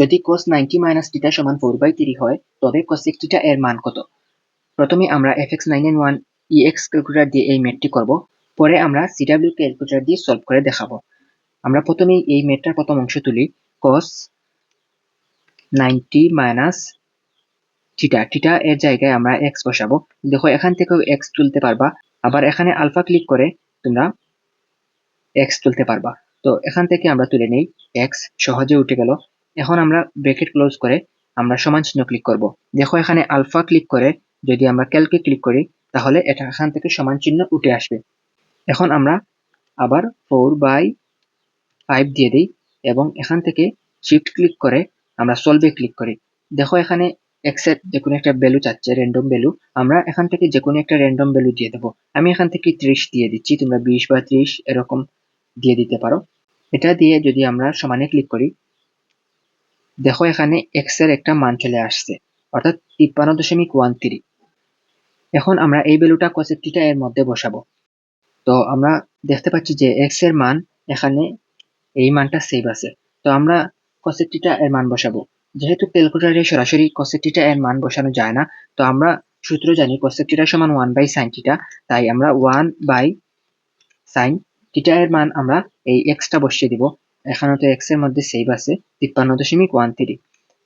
যদি cos 90 minus theta সমান 4/3 হয় তবে cosec থিটা এর মান কত? প্রথমে আমরা fx9n1 ex ক্যালকুলেটর দিয়ে এই ম্যাথটি করব, পরে আমরা CW ক্যালকুলেটর দিয়ে সলভ করে দেখাবো। আমরা প্রথমেই এই ম্যাথটার প্রথম অংশ তুলি। cos 90 মাইনাস থিটা এর জায়গায় আমরা x বসাবো। দেখো এখান থেকেও x তুলতে পারবা, আবার এখানে আলফা ক্লিক করে তোমরা x তুলতে পারবা। তো এখান থেকে আমরা তুলে নেই, x সহজে উঠে গেল। এখন আমরা ব্র্যাকেট ক্লোজ করে আমরা সমান চিহ্ন ক্লিক করব। দেখো এখানে আলফা ক্লিক করে যদি আমরা ক্যালকে ক্লিক করি তাহলে এটা এখান থেকে সমান চিহ্ন উঠে আসবে। এখন আমরা আবার 4/5 দিয়ে দিই এবং এখান থেকে শিফট ক্লিক করে আমরা সলভে ক্লিক করি। দেখো এখানে x এর যে কোনো একটা ভ্যালু চাচ্ছে, র্যান্ডম ভ্যালু। আমরা এখান থেকে যে কোনো একটা র্যান্ডম ভ্যালু দিয়ে দেবো। আমি এখান থেকে 30 দিয়ে দিচ্ছি, তোমরা 20 বা 30 এরকম দিয়ে দিতে পারো। এটা দিয়ে যদি আমরা সমানে ক্লিক করি, দেখো এখানে x এর একটা মান চলে আসছে, অর্থাৎ 53.13। এখন আমরা এই ভ্যালুটা cosec থিটা এর মধ্যে বসাবো। তো আমরা দেখতে পাচ্ছি যে x এর মান এখানে এই মানটা সেভ আছে। তো আমরা cosec থিটা এর মান বসাবো। যেহেতু ক্যালকুলেটরে সরাসরি cosec থিটা এর মান বসানো যায় না, তো আমরা সূত্র জানি cosec থিটা সমান 1/sin থিটা, তাই আমরা 1/sin থিটা এর মান আমরা এই x টা বসিয়ে দিব। এখানে তো x এর মধ্যে সেভ আছে 53.13।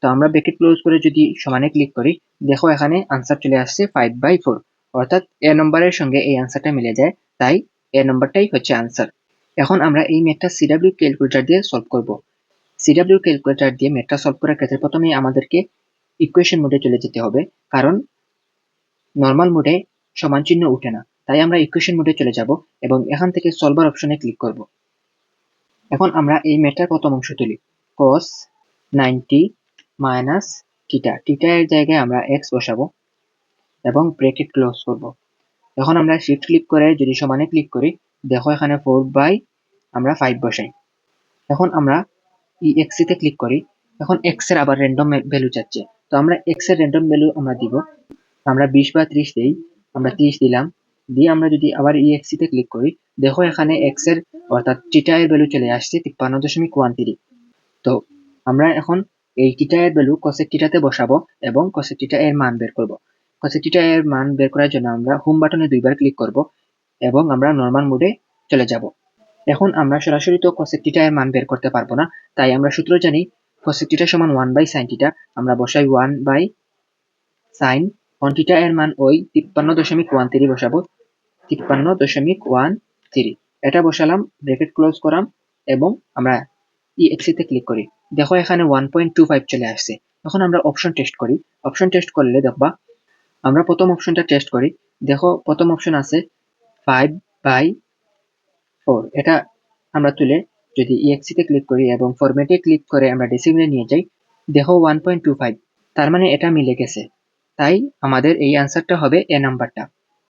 তো আমরা ব্র্যাকেট ক্লোজ করে যদি সমানে ক্লিক করি, দেখো এখানে আনসার চলে আসছে 5/4, অর্থাৎ এ নম্বরের সঙ্গে এই আনসারটা মিলে যায়, তাই এ নম্বরটাই হচ্ছে আনসার। এখন আমরা এই ম্যাথটা CW ক্যালকুলেটর দিয়ে সলভ করব। CW ক্যালকুলেটর দিয়ে ম্যাথটা সলভ করার ক্ষেত্রে প্রথমেই আমাদেরকে ইকুয়েশন মোডে চলে যেতে হবে, কারণ নর্মাল মোডে সমান চিহ্ন উঠে না। তাই আমরা ইকুয়েশন মোডে চলে যাব এবং এখান থেকে সলভার অপশনে ক্লিক করব। এখন আমরা এই ম্যাথটার প্রথম অংশ তুলি। cos 90 মাইনাস থিটা এর জায়গায় আমরা x বসাবো এবং ব্র্যাকেট ক্লোজ করব। এখন আমরা শিফট ক্লিক করে যদি সমানে ক্লিক করি, দেখো এখানে 4/5 বসাই। এখন আমরা ex তে ক্লিক করি। এখন x এর আবার র্যান্ডম ভ্যালু চাচ্ছে, তো আমরা x এর র্যান্ডম ভ্যালু আমরা দিব। আমরা 20 বা 30 দেই, আমরা 30 দিলাম। দিয়ে আমরা যদি আবার ex তে ক্লিক করি, দেখো এখানে x এর অর্থাৎ থিটা এর ভ্যালু চলে আসছে 53.13। তো আমরা এখন এই থিটা এর ভ্যালু cosec থিটাতে বসাবো এবং cosec থিটা এর মান বের করব। cosec থিটা এর মান বের করার জন্য আমরা হোম বাটনে দুইবার ক্লিক করব এবং আমরা নরমাল মোডে চলে যাব। এখন আমরা সরাসরি তো cosec থিটা এর মান বের করতে পারবো না, তাই আমরা সূত্র জানি cosec থিটা সমান 1/sin থিটা। আমরা বসাই 1/sin থিটা এর মান ওই 53.13 বসাবো, 53.13 এটা বসালাম, ব্র্যাকেট ক্লোজ করাম এবং আমরা ex তে ক্লিক করি। দেখো এখানে 1.25 চলে আসছে। এখন আমরা অপশন টেস্ট করি। অপশন টেস্ট করলে দেখবা, আমরা প্রথম অপশনটা টেস্ট করি। দেখো প্রথম অপশন আছে 5/4, এটা আমরা তুলে যদি ex তে ক্লিক করি এবং ফরম্যাটে ক্লিক করে আমরা ডেসিমেলে নিয়ে যাই, দেখো 1.25, তার মানে এটা মিলে গেছে। তাই আমাদের এই আনসারটা হবে এ নাম্বারটা।